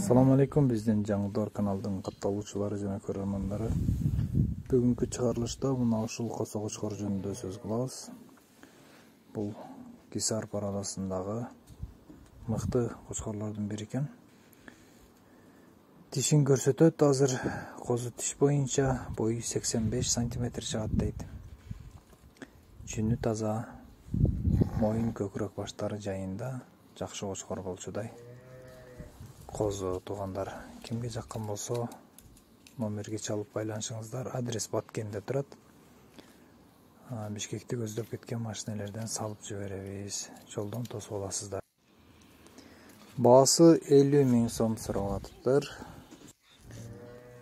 Assalamu alaikum, биздин жаңыдор каналдын катталуучулары жана көрөрмандары. Бүгүнкү чыгарылышта мына ушул косо кочкор жөнүндө сөз кылабыз. Бул Кисар параласындагы мыкты кочкорлордун бири экен. Тишин көрсөтөт, азыр козу тиш боюнча бою 85 см чыгат дейт. Жүнү таза, моюн көкүрөк баштары жайында, жакшы кочкор болчудай. Козу туугандар кимге жаккан болсо номерге чалып байланышыңыздар. Адрес Баткенде турат. Бишкекти көздөп кеткен машинелерден салып жиберебиз. Жолдон тосуп аласыздар. Баасы 50 000 сом сурап атыптыр.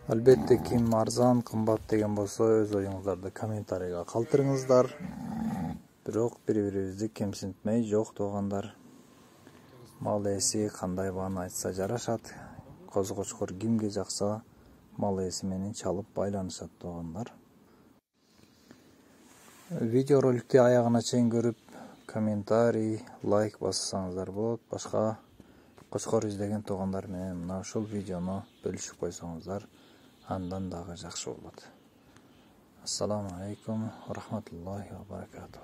Албетте ким арзан, кымбат деген болсо өз оюңуздарды комментарийга калтырыңыздар. Бирок бири-бирибизди кемсинтмей, жок туугандар. Мал ээси кандай бааны айтса жарашат. Козу кочкор кимге жакса мал ээси менен чалып байланышат туугандар. Видео роликти аягына чейин көрүп, комментарий, лайк бассаңыздар болот. Башка кочкор издеген туугандар менен мына ушул видеону бөлүшүп койсоңуздар, андан дагы жакшы болот. Ассаламу алейкум ва рахматуллахи ва баракатух.